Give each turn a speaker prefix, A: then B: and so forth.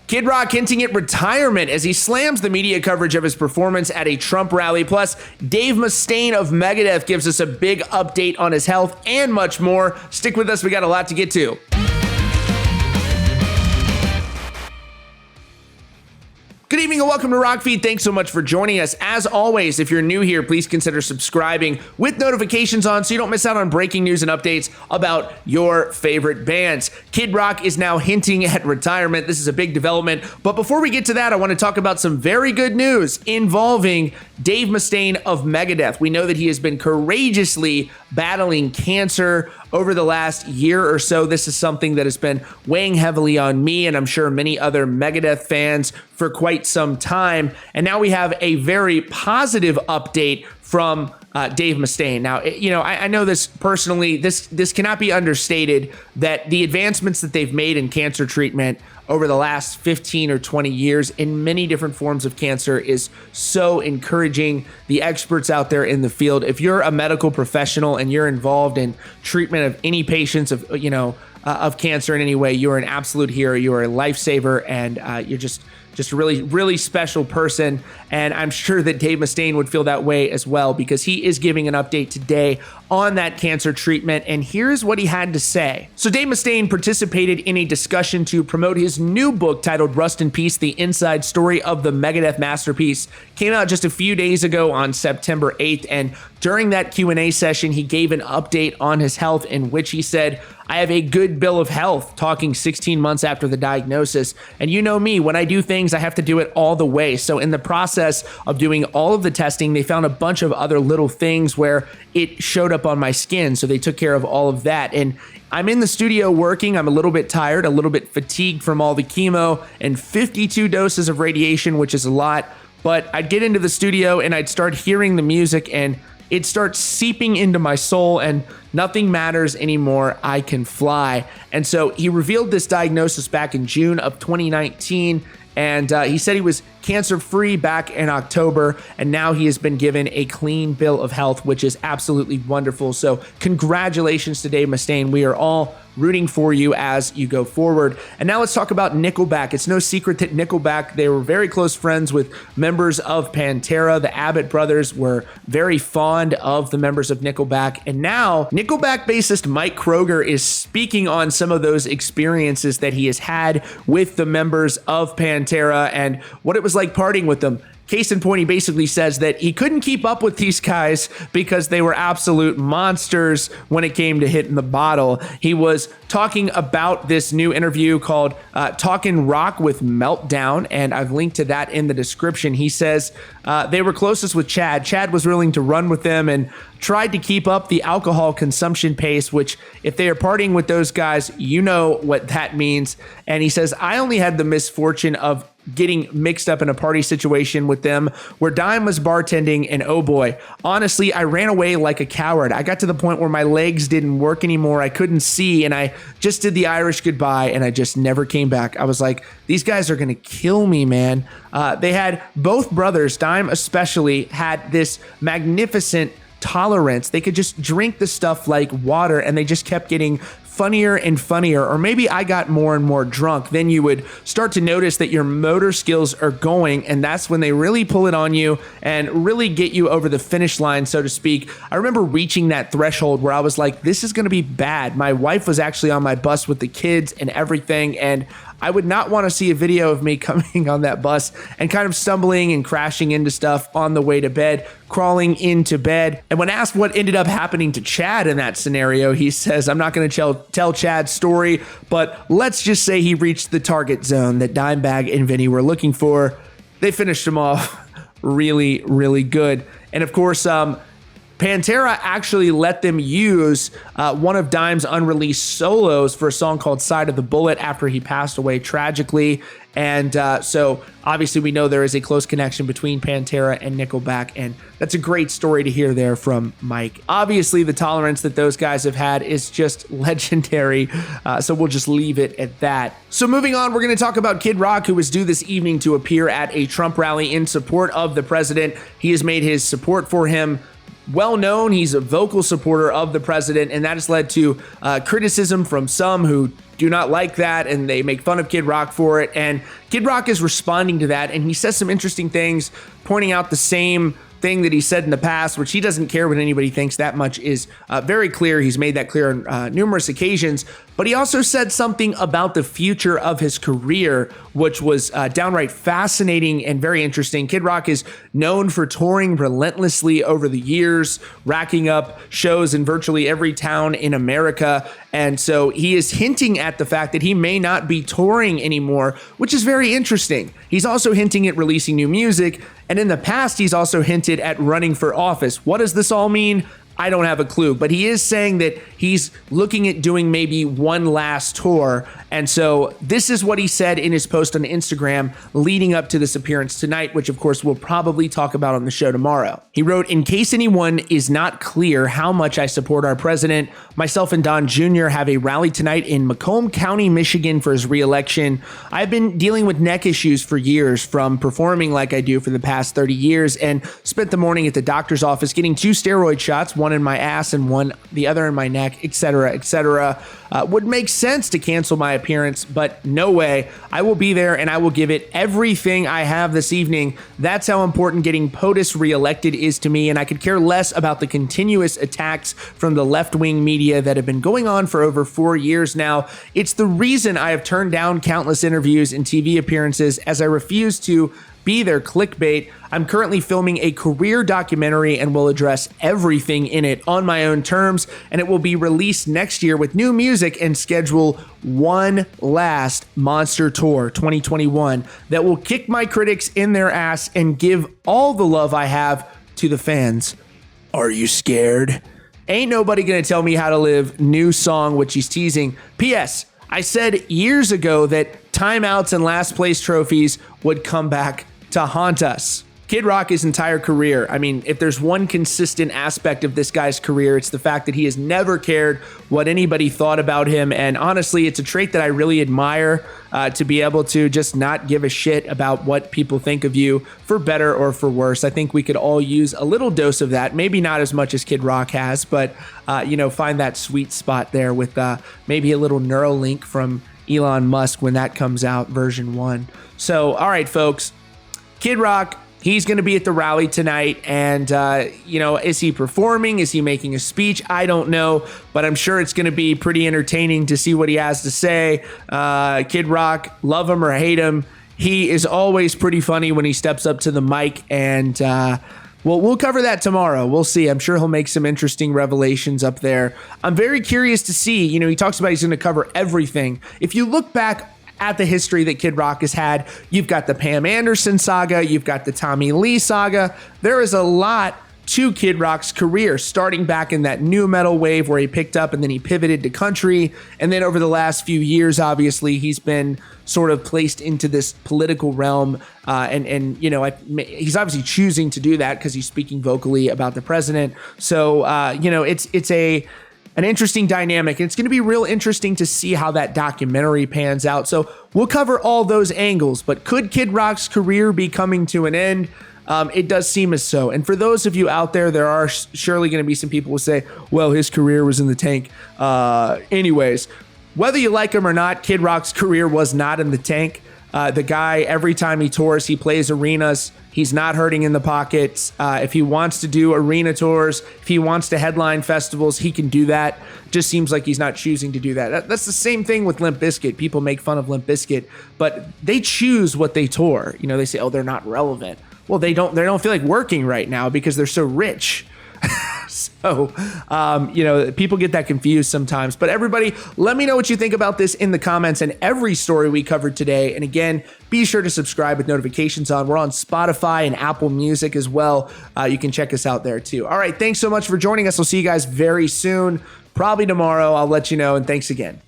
A: Kid Rock hinting at retirement as he slams the media coverage of his performance at a Trump rally. Plus, Dave Mustaine of Megadeth gives us a big update on his health and much more. Stick with us, we got a lot to get to. Good evening and welcome to Rockfeed. Thanks so much for joining us. As always, if you're new here, please consider subscribing with notifications on so you don't miss out on breaking news and updates about your favorite bands. Kid Rock is now hinting at retirement. This is a big development. But before we get to that, I want to talk about some very good news involving Dave Mustaine of Megadeth. We know that he has been courageously battling cancer over the last year or so. This is something that has been weighing heavily on me and I'm sure many other Megadeth fans for quite some time. And now we have a very positive update from Dave Mustaine. Now, I know this personally, this cannot be understated that the advancements that they've made in cancer treatment over the last 15 or 20 years in many different forms of cancer is so encouraging. The experts out there in the field, if you're a medical professional and you're involved in treatment of any patients of cancer in any way, you're an absolute hero. You are a lifesaver, and you're just a really, really special person. And I'm sure that Dave Mustaine would feel that way as well, because he is giving an update today on that cancer treatment. And here's what he had to say. So Dave Mustaine participated in a discussion to promote his new book titled Rust in Peace, The Inside Story of the Megadeth Masterpiece. Came out just a few days ago on September 8th. And during that Q&A session, he gave an update on his health in which he said, "I have a good bill of health," talking 16 months after the diagnosis. And you know me, when I do things, I have to do it all the way. So in the process of doing all of the testing, they found a bunch of other little things where it showed up on my skin. So they took care of all of that. And I'm in the studio working. I'm a little bit tired, a little bit fatigued from all the chemo and 52 doses of radiation, which is a lot. But I'd get into the studio and I'd start hearing the music and it starts seeping into my soul and nothing matters anymore. I can fly. And so he revealed this diagnosis back in June of 2019. And he said he was cancer-free back in October, and now he has been given a clean bill of health, which is absolutely wonderful. So congratulations to Dave Mustaine. We are all rooting for you as you go forward. And now let's talk about Nickelback. It's no secret that Nickelback, they were very close friends with members of Pantera. The Abbott brothers were very fond of the members of Nickelback. And now Nickelback bassist Mike Kroger is speaking on some of those experiences that he has had with the members of Pantera and what it was like partying with them. Case in point, he basically says that he couldn't keep up with these guys because they were absolute monsters when it came to hitting the bottle. He was talking about this new interview called Talkin' Rock with Meltdown, and I've linked to that in the description. He says they were closest with Chad. Chad was willing to run with them and tried to keep up the alcohol consumption pace, which if they are partying with those guys, you know what that means. And he says, I only had the misfortune of getting mixed up in a party situation with them where Dime was bartending, and oh boy, honestly, I ran away like a coward. I got to the point where my legs didn't work anymore. I couldn't see, and I just did the Irish goodbye, and I just never came back. I was like, these guys are going to kill me, man. They had both brothers, Dime especially, had this magnificent tolerance. They could just drink the stuff like water, and they just kept getting funnier and funnier. Or maybe I got more and more drunk. Then you would start to notice that your motor skills are going, and that's when they really pull it on you and really get you over the finish line, so to speak. I remember reaching that threshold where I was like, this is going to be bad. My wife was actually on my bus with the kids and everything, and I would not want to see a video of me coming on that bus and kind of stumbling and crashing into stuff on the way to bed, crawling into bed. And when asked what ended up happening to Chad in that scenario, he says, I'm not going to tell Chad's story, but let's just say he reached the target zone that Dimebag and Vinny were looking for. They finished him off really, really good. And of course, Pantera actually let them use one of Dime's unreleased solos for a song called Side of the Bullet after he passed away tragically. And so obviously we know there is a close connection between Pantera and Nickelback, and that's a great story to hear there from Mike. Obviously the tolerance that those guys have had is just legendary, so we'll just leave it at that. So moving on, we're going to talk about Kid Rock, who was due this evening to appear at a Trump rally in support of the president. He has made his support for him well known. He's a vocal supporter of the president, and that has led to criticism from some who do not like that, and they make fun of Kid Rock for it. And Kid Rock is responding to that, and he says some interesting things, pointing out the same thing that he said in the past, which he doesn't care what anybody thinks. That much is very clear. He's made that clear on numerous occasions. But he also said something about the future of his career, which was downright fascinating and very interesting. Kid Rock is known for touring relentlessly over the years, racking up shows in virtually every town in America. And so he is hinting at the fact that he may not be touring anymore, which is very interesting. He's also hinting at releasing new music. And in the past, he's also hinted at running for office. What does this all mean? I don't have a clue, but he is saying that he's looking at doing maybe one last tour. And so this is what he said in his post on Instagram leading up to this appearance tonight, which of course we'll probably talk about on the show tomorrow. He wrote, "In case anyone is not clear how much I support our president, myself and Don Jr. have a rally tonight in Macomb County, Michigan for his re-election. I've been dealing with neck issues for years from performing like I do for the past 30 years and spent the morning at the doctor's office getting 2 steroid shots, one in my ass and the other in my neck, etc., etc. Would make sense to cancel my appearance, but no way. I will be there and I will give it everything I have this evening. That's how important getting POTUS reelected is to me, and I could care less about the continuous attacks from the left-wing media that have been going on for over 4 years now. It's the reason I have turned down countless interviews and TV appearances, as I refuse to be their clickbait. I'm currently filming a career documentary and will address everything in it on my own terms, and it will be released next year with new music and schedule one last monster tour 2021 that will kick my critics in their ass and give all the love I have to the fans. Are you scared? Ain't nobody gonna tell me how to live. New song, which he's teasing. P.S. I said years ago that timeouts and last place trophies would come back to haunt us. Kid Rock, his entire career, I mean, if there's one consistent aspect of this guy's career, it's the fact that he has never cared what anybody thought about him. And honestly, it's a trait that I really admire, to be able to just not give a shit about what people think of you, for better or for worse. I think we could all use a little dose of that. Maybe not as much as Kid Rock has, but, find that sweet spot there with maybe a little Neuralink from Elon Musk when that comes out, version 1. So, all right, folks. Kid Rock, he's going to be at the rally tonight, and, is he performing? Is he making a speech? I don't know, but I'm sure it's going to be pretty entertaining to see what he has to say. Kid Rock, love him or hate him, he is always pretty funny when he steps up to the mic, and we'll cover that tomorrow. We'll see. I'm sure he'll make some interesting revelations up there. I'm very curious to see, he talks about he's going to cover everything. If you look back at the history that Kid Rock has had, you've got the Pam Anderson saga, you've got the Tommy Lee saga. There is a lot to Kid Rock's career, starting back in that nu metal wave where he picked up and then he pivoted to country. And then over the last few years, obviously, he's been sort of placed into this political realm. He's obviously choosing to do that because he's speaking vocally about the president. So, it's an interesting dynamic, and it's going to be real interesting to see how that documentary pans out. So we'll cover all those angles, but could Kid Rock's career be coming to an end? It does seem as so. And for those of you out there, there are surely going to be some people who say, well, his career was in the tank. Anyways, whether you like him or not, Kid Rock's career was not in the tank. The guy, every time he tours, he plays arenas. He's not hurting in the pockets. If he wants to do arena tours, if he wants to headline festivals, he can do that. Just seems like he's not choosing to do that. That's the same thing with Limp Bizkit. People make fun of Limp Bizkit, but they choose what they tour. They say, oh, they're not relevant. Well, they don't feel like working right now because they're so rich. So, people get that confused sometimes. But everybody, let me know what you think about this in the comments and every story we covered today. And again, be sure to subscribe with notifications on. We're on Spotify and Apple Music as well. You can check us out there too. All right, thanks so much for joining us. We'll see you guys very soon, probably tomorrow. I'll let you know. And thanks again.